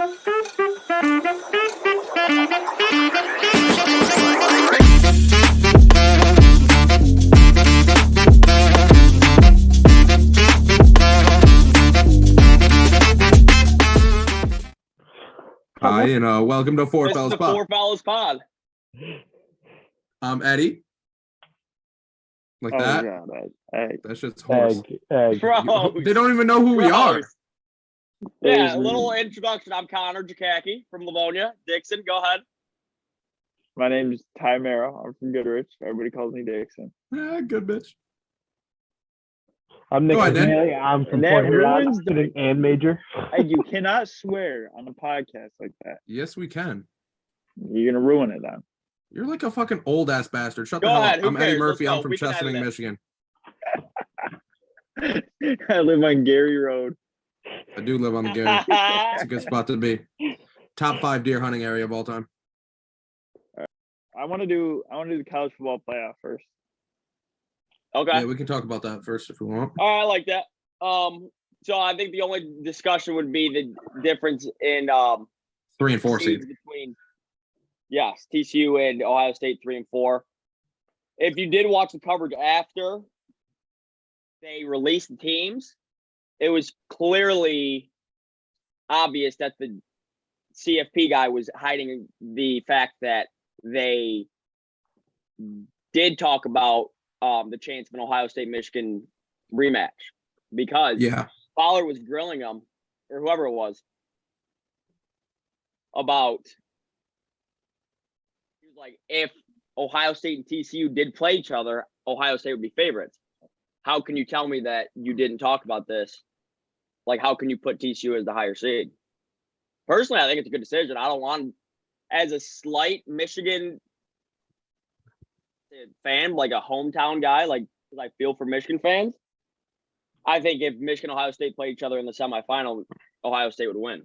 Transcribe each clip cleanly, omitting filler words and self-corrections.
Hi, and welcome to Four This is Fellas the Pod. Four Fellas Pod. I'm Eddie. Like that? Egg. That shit's horse. Egg. Gross. They don't even know who we are. Gross. Yeah, a little introduction. I'm Connor Jakacki from Livonia. Dixon, go ahead. My name is Ty Merrill. I'm from Goodrich. Everybody calls me Dixon. Good bitch. I'm Nick. Go ahead, Dan. Haley. I'm from That Fort Huron, ruins student and major. Hey, you cannot swear on a podcast like that. Yes, we can. You're gonna ruin it then. You're like a fucking old ass bastard. Shut the Go hell ahead. up. Who I'm Eddie cares? Murphy. Let's I'm go. from We can Chesaning, edit it. Michigan. I live on Gary Road. I do live on the Gary. It's a good spot to be. Top 5 deer hunting area of all time. I want to do the college football playoff first. Okay. Yeah, we can talk about that first if we want. All right, I like that. So I think the only discussion would be the difference in 3 and 4 seeds. seeds between TCU and Ohio State 3 and 4. If you did watch the coverage after they released the teams, it was clearly obvious that the CFP guy was hiding the fact that they did talk about the chance of an Ohio State Michigan rematch because Fowler was grilling him, or whoever it was, about, he was like, if Ohio State and TCU did play each other, Ohio State would be favorites. How can you tell me that you didn't talk about this? Like, how can you put TCU as the higher seed? Personally, I think it's a good decision. I don't want, as a slight Michigan fan, like a hometown guy, like, because I feel for Michigan fans, I think if Michigan and Ohio State play each other in the semifinal, Ohio State would win.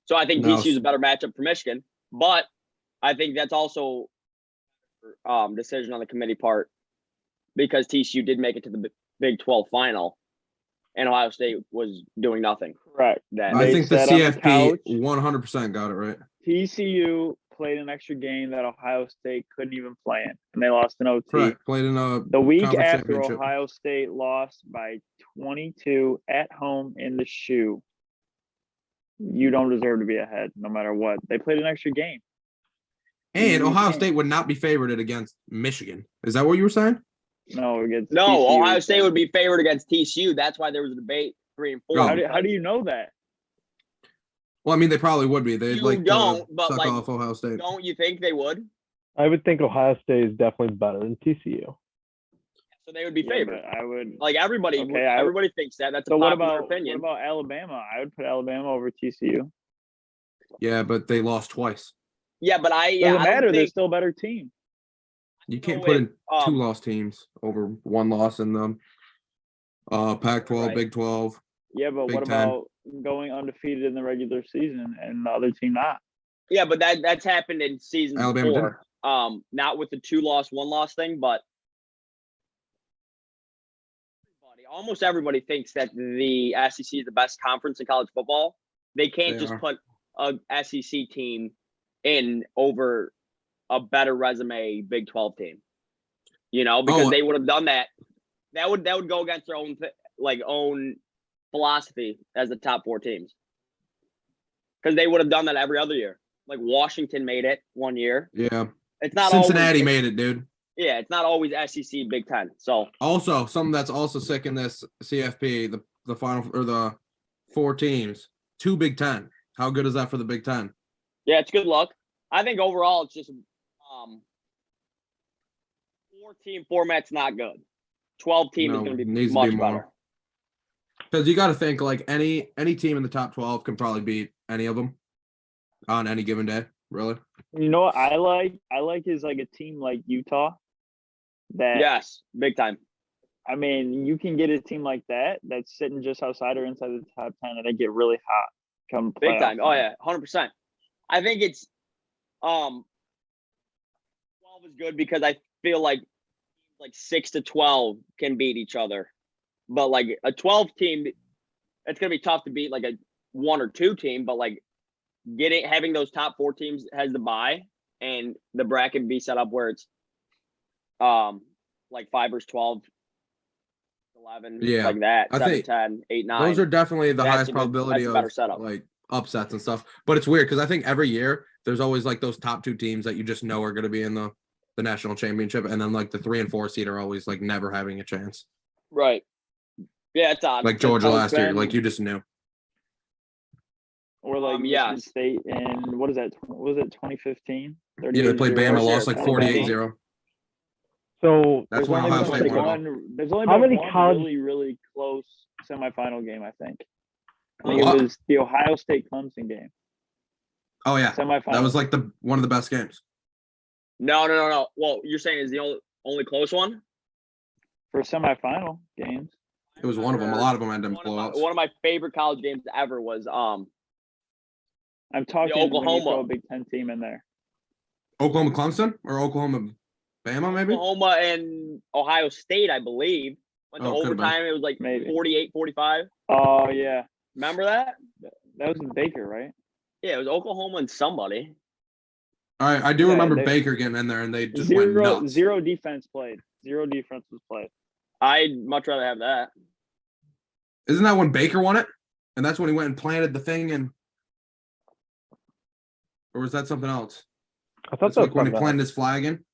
So I think TCU is a better matchup for Michigan, but I think that's also decision on the committee part because TCU did make it to the Big 12 final, and Ohio State was doing nothing. Correct. I think the CFP 100% got it right. TCU played an extra game that Ohio State couldn't even play in, and they lost in OT. Correct. Played in the week conference after championship. Ohio State lost by 22 at home in the shoe. You don't deserve to be ahead, no matter what. They played an extra game. And Ohio State would not be favored against Michigan. Is that what you were saying? No, against No, TCU. Ohio State would be favored against TCU. That's why there was a debate 3 and 4. Oh. How do you know that? Well, I mean, they probably would be. They'd You like don't, to but, suck like, off Ohio State. Don't you think they would? I would think Ohio State is definitely better than TCU. So they would be Yeah, favored. but I would. Like everybody, Okay, everybody thinks that. That's So a what popular about opinion. What about Alabama? I would put Alabama over TCU. Yeah, but they lost twice. Yeah, but Doesn't I matter. don't They're think, still a better team. You can't No, put in wait, 2 lost teams over 1 loss in the Pac-12, Right. Big 12. Yeah, but Big what 10. about going undefeated in the regular season and the other team not? yeah, but that's happened in season Alabama 4. Not with the 2 loss, 1 loss thing, but almost everybody thinks that the SEC is the best conference in college football. They can't They just are. put a SEC team in over a better resume Big 12 team. You know, because they would have done that. That would go against their own own philosophy as the top 4 teams. Because they would have done that every other year. Like Washington made it 1 year. Yeah. It's not Cincinnati always, made it, dude. Yeah, it's not always SEC Big 10. So Also, something that's also sick in this CFP, the final or the 4 teams, 2 Big 10. How good is that for the Big 10? yeah, it's good luck. I think overall it's just 4-team format's not good. 12 team is No, going to be needs to much be more. better. Because you got to think like any team in the top 12 can probably beat any of them on any given day. Really? You know what I like? I like is like a team like Utah. That Yes, big time. I mean, you can get a team like that that's sitting just outside or inside the top 10, and they get really hot come Big playoff time. Oh time. yeah, 100%. I think it's 12 is good because I feel like 6 to 12 can beat each other. But like a 12 team, it's gonna be tough to beat like a 1 or 2 team, but like having those top 4 teams has the bye, and the bracket be set up where it's like 5 versus 12, 11, Yeah, like that, I 7, think 10, 8, 9. those are definitely the That's highest a good- probability that's a better of setup. like upsets and stuff. But it's weird because I think every year there's always like those top 2 teams that you just know are going to be in the national championship, and then like the 3 and 4 seed are always like never having a chance. Right. Yeah, it's odd. Like Georgia how it's last year, been. like you just knew. Or like Michigan yes. State in what is that? Was it 2015? Yeah, they played 38-0. Bama, First lost year, like 2015. 48-0. So That's There's when only Ohio been, State like, won. There's only How been many one college- really close semifinal game, I think. I think What? it was the Ohio State Clemson game. Oh yeah, Semifinal. that was like one of the best games. No. Well, you're saying is the only close one? For semifinal games. It was one of them. A lot of them ended in blowouts. One of my favorite college games ever was I'm talking Oklahoma. when you throw a Big Ten team in there. Oklahoma Clemson or Oklahoma Bama maybe. Oklahoma and Ohio State, I believe. Went to Oh, could've been. overtime. It was like Maybe. 48-45. Oh yeah, Remember that? that was in Baker, right? Yeah, it was Oklahoma and somebody. All right, I do Yeah, remember they- Baker getting in there and they just went nuts. Zero defense played. Zero defense was played. I'd much rather have that. Isn't that when Baker won it? And that's when he went and planted the thing and or was that something else? I thought That's that like was when he something planted his flag in.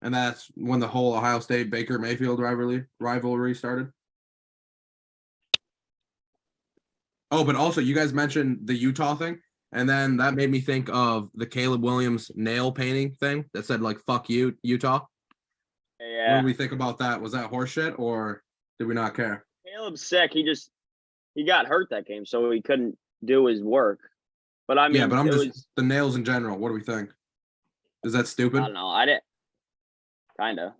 And that's when the whole Ohio State Baker Mayfield rivalry started. Oh, but also you guys mentioned the Utah thing, and then that made me think of the Caleb Williams nail painting thing that said like "fuck you, Utah." What Yeah. did we think about that? Was that horseshit or did we not care? Caleb's sick. He got hurt that game, so he couldn't do his work. But I mean, Yeah, but I'm it just was, the nails in general. What do we think? Is that I stupid? don't know. I didn't. Kinda.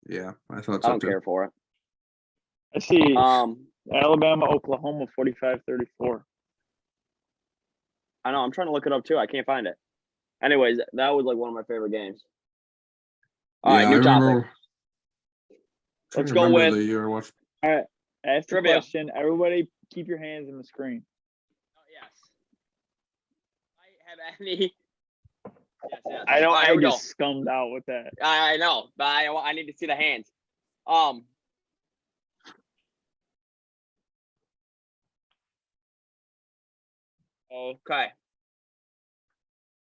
Yeah, I thought I so don't too. care for it. I see Um, Alabama, Oklahoma 45-34. I know. I'm trying to look it up too. I can't find it. Anyways, that was like one of my favorite games. All right, Yeah, new I remember. topic. Trying Let's to go remember with the year I watched. All right, ask the Trivia. question. Everybody, keep your hands in the screen. Yes. I have any. Yes. I don't. All right, here I we go. just scummed out with that. I know, but I need to see the hands. Okay.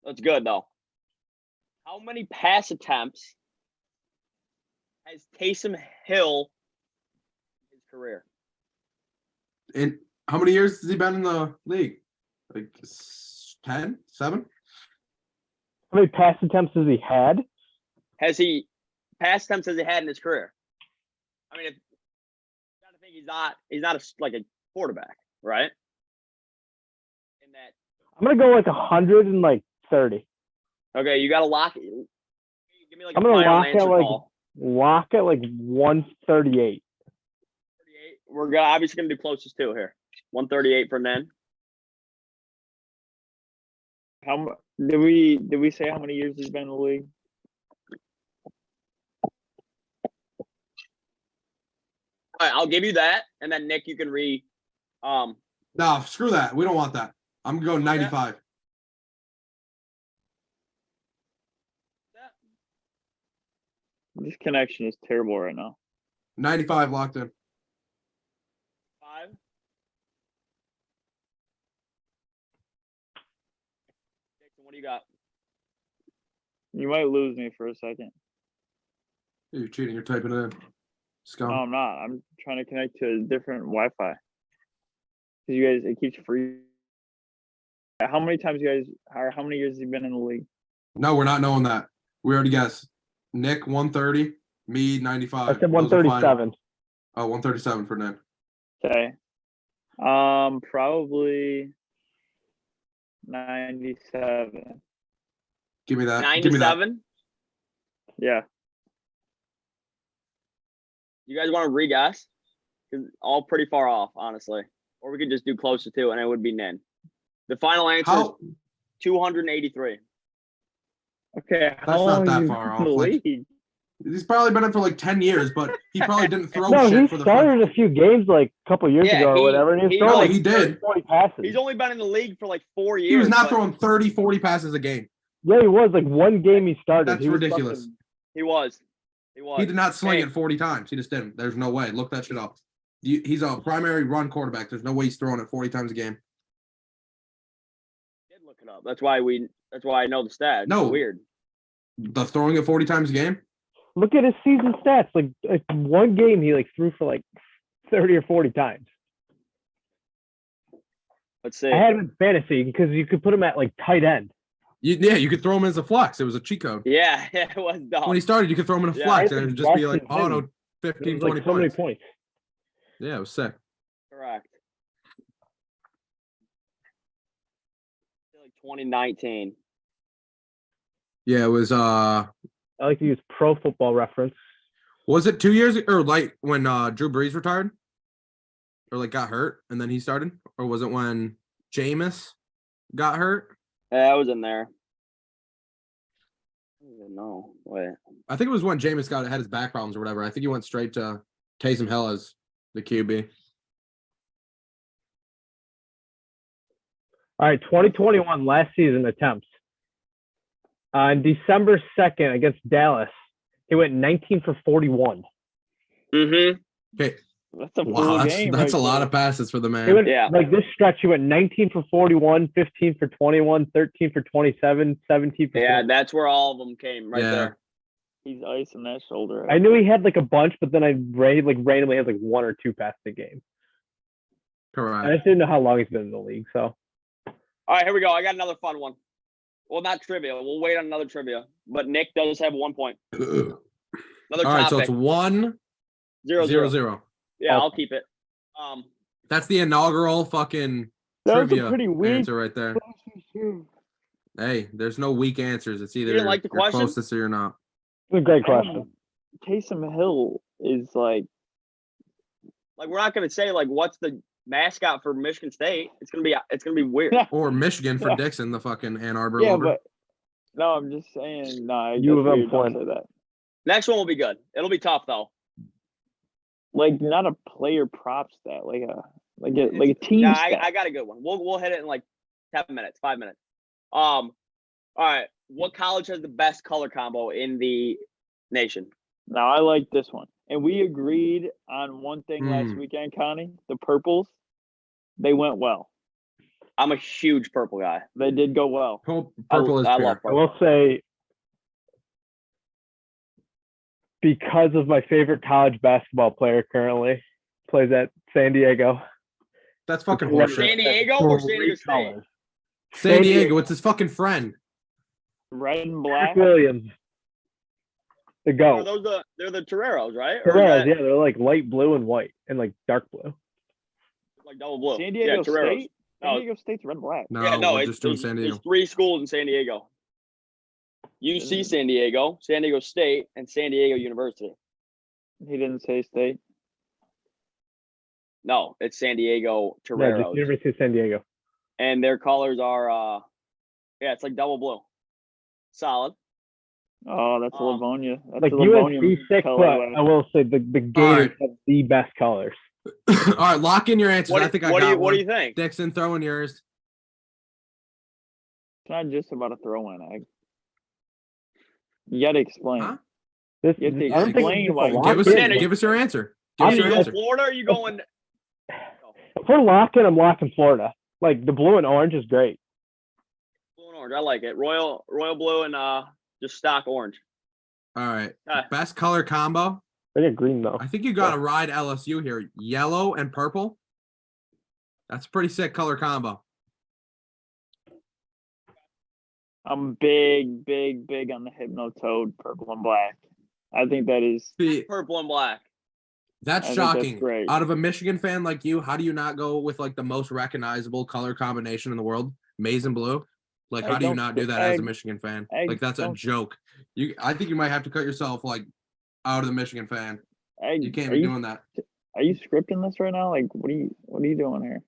That's good though. How many pass attempts has Taysom Hill in his career? And how many years has he been in the league? Like 10, 7? How many pass attempts has he had? Pass attempts has he had in his career? I mean, you gotta think he's not like a quarterback, right? In that. I'm gonna go like 130. Okay, you gotta lock it. Give me like I'm a gonna final lock answer at like call. 138. 38. We're obviously gonna do closest two here. 138 from then. Did we say how many years he's been in the league? All right, I'll give you that, and then Nick, you can No, screw that. We don't want that. I'm gonna go 95. This connection is terrible right now. 95 locked in. 5. Jason, what do you got? You might lose me for a second. You're cheating. You're typing it in. Scum. No, I'm not. I'm trying to connect to a different Wi-Fi. Cause you guys, it keeps free. How many times you guys? How many years has he been in the league? No, we're not knowing that. We already guessed. Nick 130, me 95. I said Those are final. 137. Oh, 137 for Nick. Okay. Probably 97. Give me that. Give me that. 97. Yeah. You guys want to re-guess? Because all pretty far off, honestly. Or we could just do close to 2, and it would be Nin. The final answer is 283. Okay. How That's not long that you far been in the off, like- league? He's probably been in for like 10 years, but he probably didn't throw No, shit he for the first. started a few games like a couple years Yeah, ago or whatever, and he was he- throwing No, like he did. 40 passes. He's only been in the league for like 4 years. He was not but throwing 30, 40 passes a game. Yeah, he was like one game he started. That's he was ridiculous. fucking- He was. He was. He did not swing Hey, it 40 times. He just didn't. There's no way. Look that shit up. He's a primary run quarterback. There's no way he's throwing it 40 times a game. did look it up. That's why I know the stat. It's No. weird. The throwing it 40 times a game? Look at his season stats. Like one game he like threw for like 30 or 40 times. Let's see. I had him in fantasy because you could put him at like tight end. You could throw him as a flex. It was a cheat code. Yeah, it was dumb. When he started, you could throw him in a Yeah, flex, I and it would think just be like Washington auto It 15, was 20 like so many points. points. Yeah, it was sick. Correct. Like 2019. Yeah, it was I like to use Pro Football Reference. was it 2 years or like when Drew Brees retired? Or like got hurt and then he started? Or was it when Jameis got hurt? Yeah, I was in there. I don't even know. Wait. I think it was when Jameis had his back problems or whatever. I think he went straight to Taysom Hill as the QB. All right, 2021 last season attempts. On December 2nd against Dallas, he went 19 for 41. Mm-hmm. Okay. That's a full Wow, game. that's right a lot there. of passes for the He man. went, Yeah. Like this stretch, he went 19 for 41, 15 for 21, 13 for 27, 17 for Yeah, 20. that's where all of them came right Yeah. there. He's icing that shoulder. I knew he had like a bunch, but then I randomly had like one or two passes a game. I Correct. just didn't know how long he's been in the league. So All right, here we go. I got another fun one. Well, not trivia. We'll wait on another trivia. But Nick does have 1 point. All Another right, topic. so it's 1-0-0. 0-0. Yeah, Oh. I'll keep it. That's the inaugural fucking That was a trivia pretty weak answer right there. Hey, there's no weak answers. It's either didn't like the you're question? closest or you're not. it's a great question. Taysom Hill is like like we're not gonna say like what's the mascot for Michigan State. It's gonna be weird. Or Michigan for Yeah. Dixon, the fucking Ann Arbor. yeah, lover. but no, I'm just saying. No, U of that's M weird, don't Flint. say that. Next one will be good. It'll be tough though. Like not a player prop stat, like a team Yeah, stat. I got a good one. We'll hit it in like 10 minutes, 5 minutes. All right. What college has the best color combo in the nation? Now I like this one, and we agreed on one thing last weekend, Connie. The purples, they went well. I'm a huge purple guy. They did go well. Purple is I pure. love I purple. will say, because of my favorite college basketball player currently, plays at San Diego. That's fucking San horseshit. San Diego or San Diego State? Colors. San Diego, it's his fucking friend. Red and Zach black. Williams, the Are GOAT. those they're the Toreros, right? Or is Toreros, that yeah, they're like light blue and white and like dark blue. like double blue? San Diego yeah, Toreros. State. San No, Diego State's red and black. No, yeah, no, we're it's just doing there's, San there's Diego. 3 schools in San Diego. UC San Diego, San Diego State, and San Diego University. He didn't say state. No, it's San Diego Yeah, Toreros. just University of San Diego. And their colors are yeah, it's like double blue. Solid. Oh, that's a Livonia. That's Like a Livonia UNC 6, but colorway. I will say the Gators have the best colors. All right, lock in your answers. What, I think I what got do you one. what do you think? Dixon, throw in yours. It's not just about a throw-in. You got to explain. Huh? This, You have to I don't think explain it's why- a lock Give us, in. give us your answer. Give Are us you your going answer. Florida or are you going If we're locking, I'm locking Florida. Like the blue and orange is great. blue and orange? I like it. Royal blue and just stock orange. All right. Okay. Best color combo. I get green though. I think you got to ride LSU here. Yellow and purple. That's a pretty sick color combo. I'm big on the Hypnotoad purple and black. I think that is. See, Purple and black. that's I think that's shocking. great. Out of a Michigan fan like you, how do you not go with like the most recognizable color combination in the world, maize and blue? Like, I how do you don't not do thi- that as a I- Michigan fan? I Like, that's a don't- joke. I think you might have to cut yourself like out of the Michigan fan. You can't be doing that. Are you scripting this right now? Like, what are you doing here?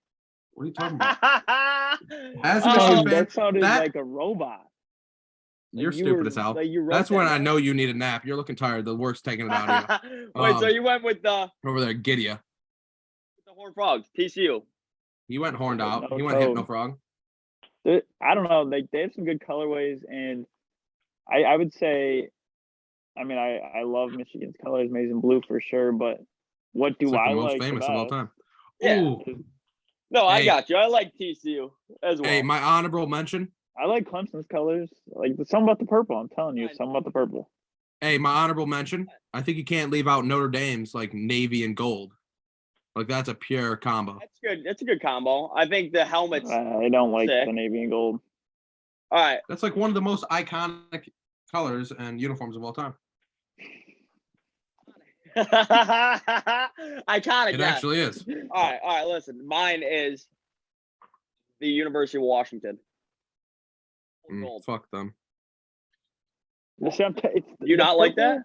What are you talking about? As a Oh, Michigan fan, that sounded that- like a robot. You're you stupid were- as hell. like, you wrote That's that when I down. know you need a nap. You're looking tired. The work's taking it out of you. Wait, so Um, you went with the Over there, Gideon. Horned Frogs, TCU. He went horned out. No He went hit no toad. frog. I don't know. They have some good colorways, and I would say, I mean, I love Michigan's colors, maize and blue for sure. But what do It's like I the most like famous the of all best? time. Yeah. Ooh. No, I Hey. got you. I like TCU as well. Hey, my honorable mention. I like Clemson's colors. Like something about the purple. I'm telling you, something about the purple. Hey, my honorable mention. I think you can't leave out Notre Dame's like navy and gold. Like that's a pure combo. That's good. That's a good combo. I think the helmets. I don't like Sick. the navy and gold. All right. That's like one of the most iconic colors and uniforms of all time. Iconic. It yes. actually is. All right. Listen, mine is the University of Washington. Gold. Fuck them. You not like that?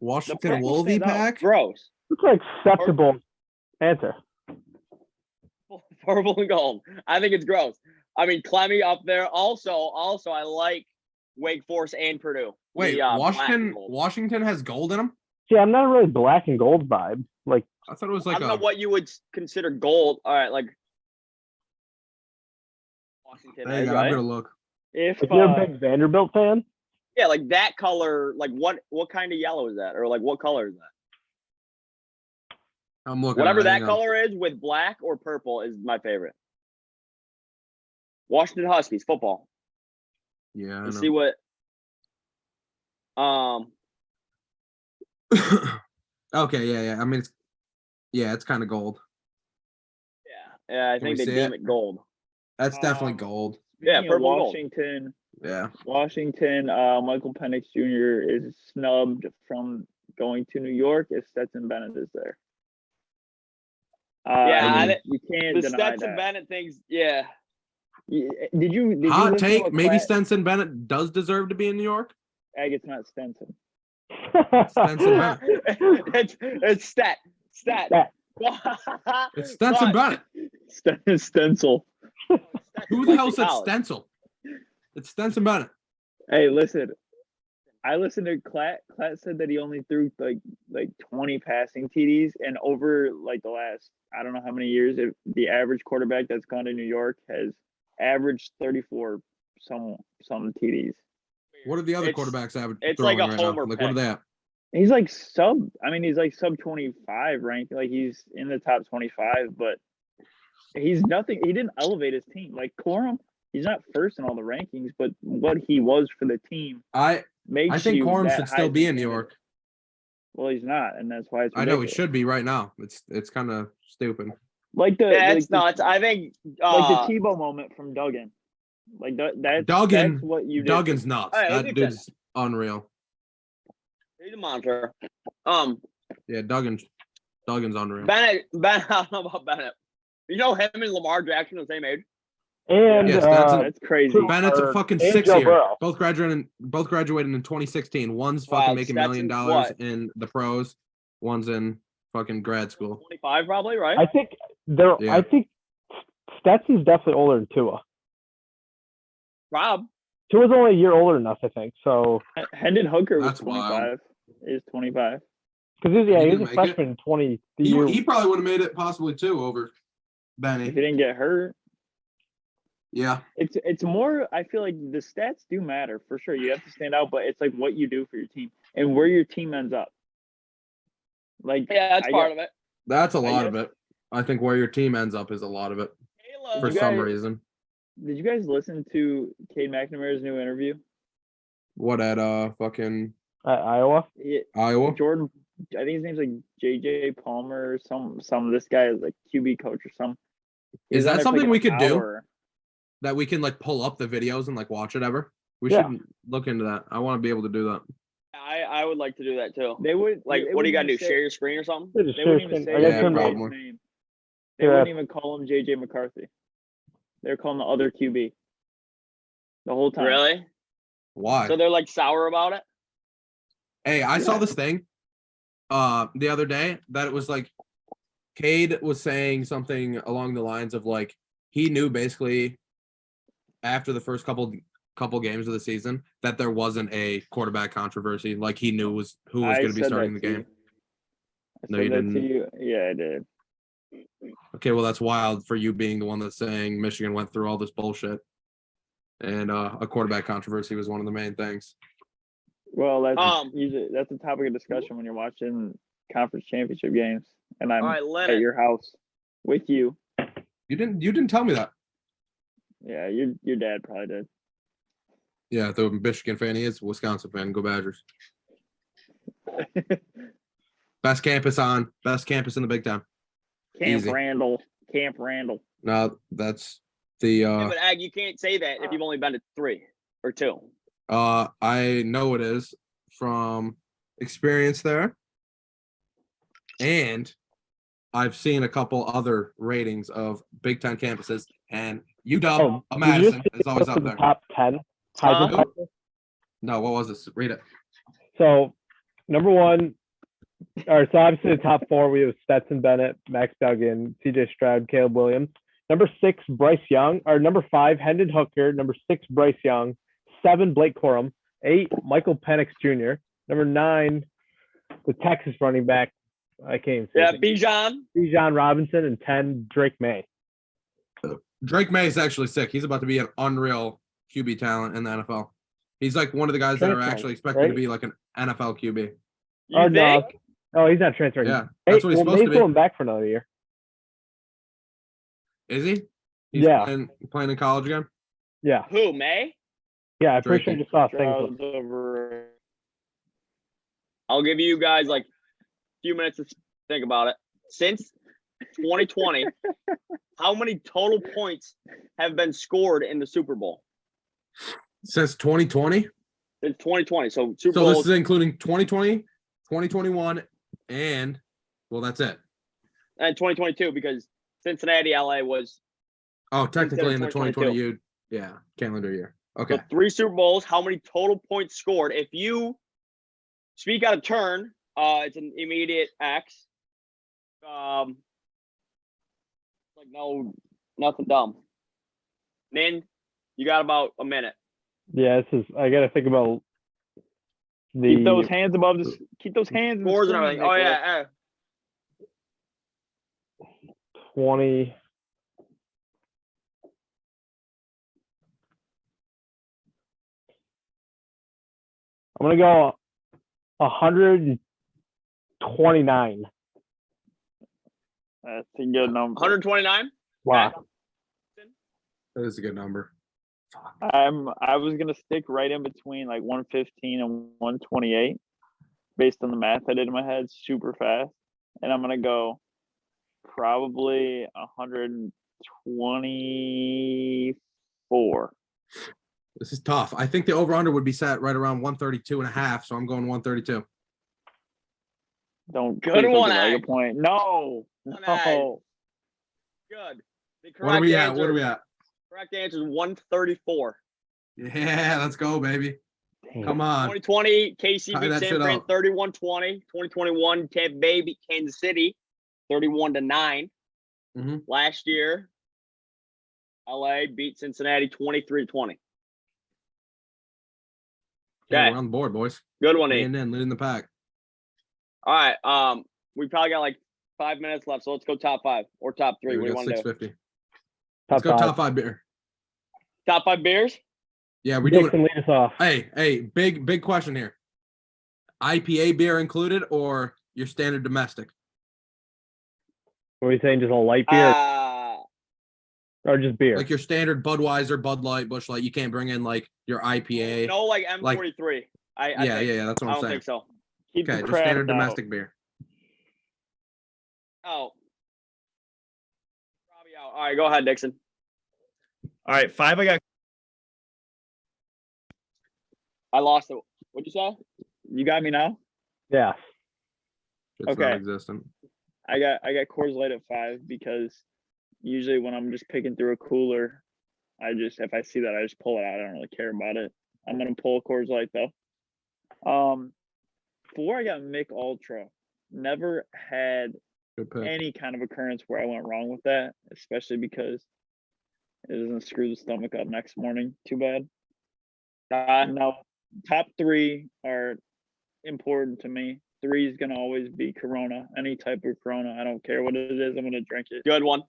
Washington purple Wolvie stands out. pack. Gross. It's an acceptable answer. Purple and gold. I think it's gross. I mean, Clemmy up there. Also, I like Wake Forest and Purdue. Wait, The, black and Washington. gold. Washington has gold in them. See, I'm not a really black and gold vibe. Like, I thought it was I like don't know what you would consider gold. All right, like Washington, There you is, go. I'm right? gonna look. If if you're a big Vanderbilt fan, Yeah, like that color. Like what kind of yellow is that, or like what color is that? I'm looking. Whatever at it, that hang on. color is with black or purple is my favorite. Washington Huskies football. Yeah. I Let's know. see what. Okay. Yeah. I mean, it's kind of gold. Yeah, I Can we think they see deem it? it gold. That's definitely Um, gold. Yeah, speaking of purple and gold. Washington, Yeah. Michael Penix Jr. is snubbed from going to New York if Stetson Bennett is there. Yeah, I mean, you can't The deny Stetson that. Bennett things. Yeah, Did you Hot listen to take. what Maybe Klatt- Stenson Bennett does deserve to be in New York. Egg, it's not Stenson. Stenson Bennett. it's stat. Stat. It's Stenson Bennett. Stencil. Who the hell said Stencil? It's Stenson Bennett. Hey, listen. I listened to Klatt. Klatt said that he only threw like 20 passing TDs, and over like the last I don't know how many years, the average quarterback that's gone to New York has averaged 34 some TDs. What are the other It's- quarterbacks average it's throwing like a right homer now? Like what are pick. they at? He's like sub. I mean, he's like sub 25 ranked. Like he's in the top 25, but he's nothing. He didn't elevate his team. Like Corum, he's not first in all the rankings, but what he was for the team I makes think you Corum that should still be Heisman in New candidate. York. Well, he's not, and that's why it's I know he ridiculous. should be right now. It's kind of stupid. Like the Yeah, like it's the- nuts. I think like the Tebow moment from Duggan. Like that's Duggan- that's what you did. Duggan's nuts. All right, That look at dude's unreal. he's a monster. Yeah, Duggan's unreal. Bennett. I don't know about Bennett. You know him and Lamar Jackson are the same age. and Yes, that's That's crazy. Bennett's a or- fucking and six Joe year. Burrow. Both graduated in 2016. One's Wow, fucking making $1 million Stetson's what? in the pros. One's in fucking grad school. 25 probably, right? I think Yeah. I think Stetson's definitely older than Tua. Rob. Tua's only a year older than us, I think. So Hendon Hooker was That's wild. 25. Is 25. because he He was didn't a make it? freshman in 20. The year He probably would have made it possibly too over If Benny. he didn't get hurt, Yeah. it's more. I feel like the stats do matter for sure. You have to stand out, but it's like what you do for your team and where your team ends up. Like Yeah, that's I part get- of it. That's a I lot of guess- it. I think where your team ends up is a lot of it Caleb. for You some guys- reason. Did you guys listen to Cade McNamara's new interview? What at fucking at Iowa. Iowa? Jordan, I think his name's like JJ Palmer or some this guy is like QB coach or some. He Is was on that there for, something like, we an could do? hour. That we can like pull up the videos and like watch it ever? We Yeah. should look into that. I want to be able to do that. I would like to do that too. They would Like, they what do you got wouldn't to do? even say- Share your screen or something? They just They wouldn't even seriously- say I guess Yeah, turn his my- probably. name. They Yeah. wouldn't even call him JJ McCarthy. They're calling the other QB the whole time. Really? Why? So they're like sour about it? Hey, I saw Yeah. this thing the other day that it was like Cade was saying something along the lines of like he knew basically after the first couple couple games of the season that there wasn't a quarterback controversy. Like he knew who was I going to be said starting the that to game. you. I No, said you that didn't. to you. Yeah, I did. Okay, well that's wild for you being the one that's saying Michigan went through all this bullshit, and a quarterback controversy was one of the main things. Well, that's Um, usually that's a topic of discussion when you're watching conference championship games, and I'm all right, at Lennon. your house with you. You didn't tell me that. Yeah, your dad probably did. Yeah, the Michigan fan, he is a Wisconsin fan. Go Badgers. Best campus in the Big Ten. Camp Easy. Randall. Camp Randall. No, that's the Yeah, but Ag, you can't say that if you've only been to 3 or 2. I know it is from experience there. And I've seen a couple other ratings of Big Ten campuses, and UW Oh, Madison is always up the there. top 10 Huh? Heisman finalists? No, what was this? Read it. So, number 1, or so obviously the top 4 we have Stetson Bennett, Max Duggan, C.J. Stroud, Caleb Williams. Number 6, Bryce Young, or number 5, Hendon Hooker. Number 6, Bryce Young. 7, Blake Corum. 8, Michael Penix Jr. Number 9, the Texas running back. I can't even say Yeah, his Bijan. name. Bijan Robinson, and 10, Drake May. Drake May is actually sick. He's about to be an unreal QB talent in the NFL. He's like one of the guys that are Transferring, actually expected right? to be like an NFL QB. You Or no, think? oh, he's not transferring. Yeah, that's what he's supposed to May's be. going back for another year. Is he? He's Yeah. playing in college again? Yeah, Who, May? yeah. I'm pretty sure I Drakey. just saw a thing. Stroud's over. I'll give you guys like a few minutes to think about it. Since 2020, how many total points have been scored in the Super Bowl? Since 2020? Since 2020. So Super So Bowl. this is including 2020, 2021, and well, that's it. And 2022 because Cincinnati, LA was Oh, technically in the 2022. 2020 calendar year. Okay. So 3 Super Bowls. How many total points scored? If you speak out of turn, it's an immediate X. Like no, nothing dumb. Nin, you got about a minute. Yeah, this is. I got to think about the Keep those hands above this. Keep those hands. in the Scores and screen, everything. Oh Nicholas. yeah. 20. I'm gonna go 129. That's a good number. 129. Wow. That is a good number. I was gonna stick right in between like 115 and 128, based on the math I did in my head, super fast, and I'm gonna go probably 124. This is tough. I think the over-under would be set right around 132 and a half, so I'm going 132. Don't Good please don't one, give Ag a Ag. point. No, One, Ag. no. Good. The correct What are we at? answer, What are we at? Correct answer is 134. Yeah, let's go, baby. Come on. 2020, KC Tie beat that San shit Fran up. 31-20. 2021, Tampa Bay beat Kansas City 31-9. Mhm. Last year, LA beat Cincinnati 23-20. Yeah, Okay. we're on the board, boys. Good one, Leading Nate. in, leading the pack. All right. We probably got like 5 minutes left, so let's go top 5 or top 3. Yeah, What we do you got want to do? 650. Top Let's go 5. top 5 beer. Top 5 beers? Yeah, we doing Dixon, lead us off. Hey, big question here. IPA beer included or your standard domestic? What are you saying? Just a light beer or just beer? Like your standard Budweiser, Bud Light, Busch Light. You can't bring in like your IPA. No, like M43. I yeah, think. that's what I I'm don't saying. think so. Keep Okay, the just crowd standard out. domestic beer. Oh. Probably out. All right, go ahead, Dixon. All right, 5. I got I lost it. What'd you say? You got me now. Yeah. It's Okay. non-existent. I got Coors Light at 5 because usually when I'm just picking through a cooler, if I see that I just pull it out. I don't really care about it. I'm gonna pull a Coors Light though. 4 I got Mick Ultra. Never had Good pick. any kind of occurrence where I went wrong with that, especially because it doesn't screw the stomach up next morning too bad. No, top three are important to me. Three is gonna always be Corona, any type of Corona. I don't care what it is. I'm gonna drink it. Good one.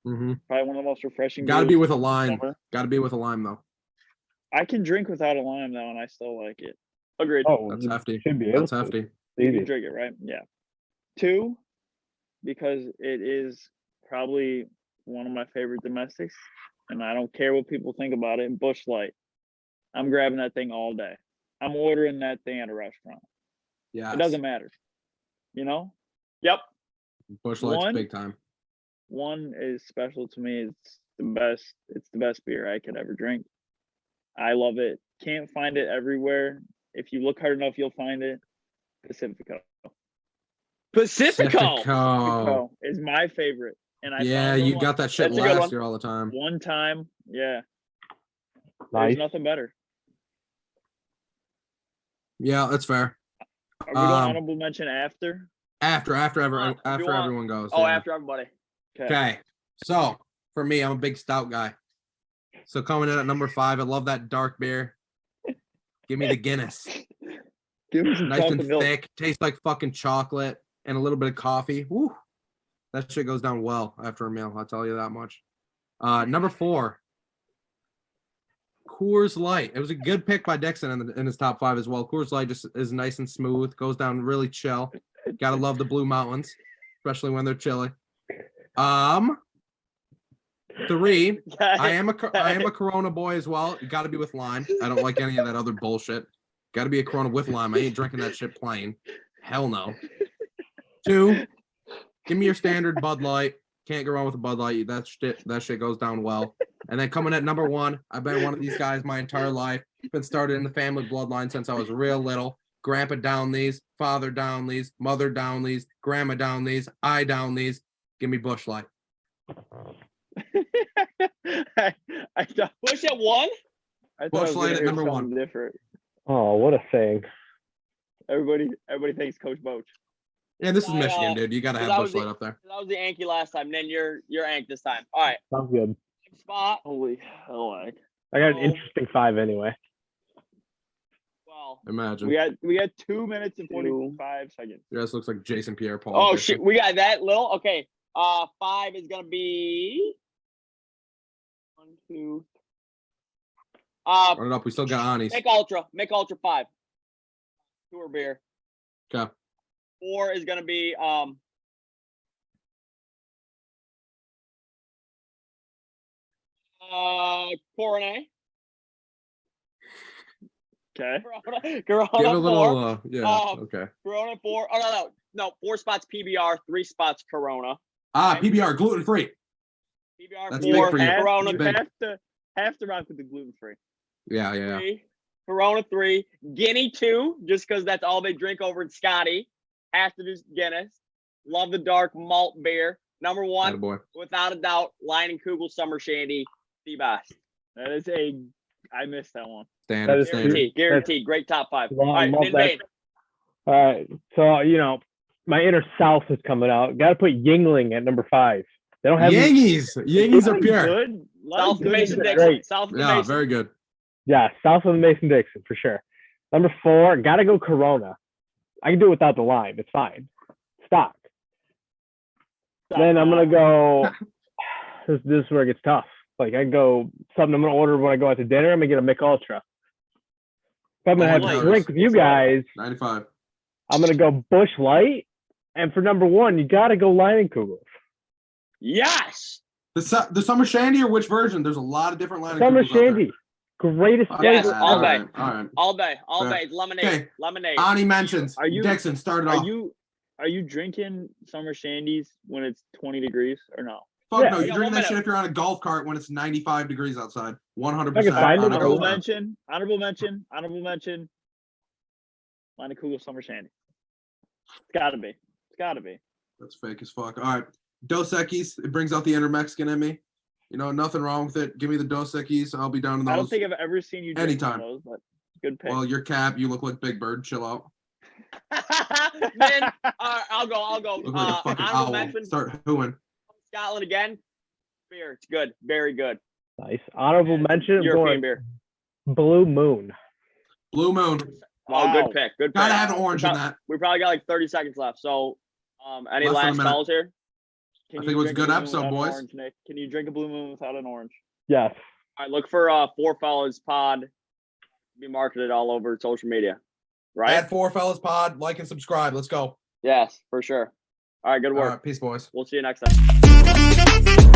Mm-hmm. Probably one of the most refreshing. Got to be beers with a in the lime. summer. Got to be with a lime though. I can drink without a lime though, and I still like it. Agreed. Oh, That's you hefty. should be able That's to. hefty. You Easy. can drink it, right? Yeah. Two, because it is probably one of my favorite domestics, and I don't care what people think about it. Bush Light. I'm grabbing that thing all day. I'm ordering that thing at a restaurant. Yeah. It doesn't matter. You know? Yep. Bush Light's One- big time. One is special to me. It's the best beer I could ever drink. I love it. Can't find it everywhere. If you look hard enough, you'll find it. Pacifico. Pacifico. Is my favorite. And I Yeah, found you one- got that shit That's a good last one. year all the time. one time. Yeah. Nice. There's nothing better. Yeah, that's fair. Are we doing Um, honorable mention after? After if you want. everyone goes. Oh, yeah. after everybody. Okay. So for me, I'm a big stout guy. So coming in at number 5, I love that dark beer. Give me the Guinness. Give me some Nice chocolate and milk. thick, tastes like fucking chocolate, and a little bit of coffee. Woo. That shit goes down well after a meal. I'll tell you that much. Number 4, Coors Light. It was a good pick by Dixon in his top 5 as well. Coors Light just is nice and smooth, goes down really chill. Gotta love the Blue Mountains, especially when they're chilly. 3, I am a Corona boy as well. You got to be with lime. I don't like any of that other bullshit. Got to be a Corona with lime. I ain't drinking that shit plain. Hell no. 2, give me your standard Bud Light. Can't go wrong with a Bud Light. That shit goes down well. And then coming at number 1, I've been one of these guys my entire life. Been started in the family bloodline since I was real little. Grandpa down these, father down these, mother down these, grandma down these, I down these. Give me Bush Light. I thought, Bush at 1? I thought I Bush was Light gonna at hear number something 1. different. Oh, what a thing. Everybody thanks Coach Boach. Yeah, this is I, Michigan, dude. You got to have that Bush was the- Light up there. That was the Yankee last time. Then you're Yank this time. All right. Sounds good. Next spot. Holy hell! I got an Oh. interesting 5 anyway. Well. Imagine. We got 2 minutes and 45 seconds. Your ass looks like Jason Pierre-Paul. Oh edition. shit, we got that little. Okay. 5 is gonna be 1, 2. Run it up. We still got Anis. Make Ultra 5. Tour beer. Okay. 4 is gonna be Corona. Okay. Corona Give it a 4. little, yeah, okay. Corona 4. Oh no. 4 spots PBR, 3 spots Corona. PBR, gluten-free. PBR That's 4, big for you. Corona That's big. Have to rock with the gluten free. Yeah. 3, Corona 3, Guinea 2, just because that's all they drink over in Scotty. Has to do Guinness. Love the dark malt beer. Number 1, Boy. without a doubt, Lion and Kugel Summer Shandy, the best. That is I missed that one. Standard, is standard. Guaranteed. Great top 5. Love- All right, love Min that. Main. All right. So, my inner South is coming out. Got to put Yingling at number 5. They don't have Yankees are pure. Good. South of Good Mason beer. Dixon. Great. South of the Yeah, Mason. very good. Yeah, south of the Mason-Dixon for sure. Number 4, got to go Corona. I can do it without the lime. It's fine. Stock. Then I'm going to go. This is where it gets tough. Like, I go something I'm going to order when I go out to dinner. I'm going to get a Mick Ultra. If I'm going to have Light. a drink with you guys, 95. I'm going to go Bush Light. And for number 1, you got to go Leinenkugel. Yes. The Summer Shandy or which version? There's a lot of different line. Summer Shandy. Greatest Yes, flavor all ever. day. All right. All day. All Fair. day. It's lemonade. Okay. Lemonade. Ani mentions. Are you- Dixon started off. Are you drinking summer shandies when it's 20 degrees or no? Fuck Yeah. no, you're Yeah, drinking 1 that shit minute. if you're on a golf cart when it's 95 degrees outside. 100%. I can find it. Honorable Go. mention. Line of Kugel Summer Shandy. It's gotta be. That's fake as fuck. All right. Dos Equis, it brings out the inner Mexican in me. Nothing wrong with it. Give me the Dos Equis. I'll be down to I don't those. think I've ever seen you drink Anytime. one of those, but good pick. Well, your cap, you look like Big Bird. Chill out. Then I'll go. Look like a fucking Honorable owl. mention. Start hooing. Scotland again. Beer. It's good. Very good. Nice. Honorable mention. I'm European going beer. Blue Moon. Blue Moon. Oh, good pick. Good pick. Gotta have orange in that. We probably got like 30 seconds left. So, any Less than a last minute. calls here? Can I you think it was a drink good Blue Moon episode, without an boys. Orange, Nick? Can you drink a Blue Moon without an orange? Yes. All right, look for Four Fellas Pod to be marketed all over social media. Right? Add 4 Fellas Pod, like and subscribe. Let's go. Yes, for sure. All right, good All work. right, peace, boys. We'll see you next time.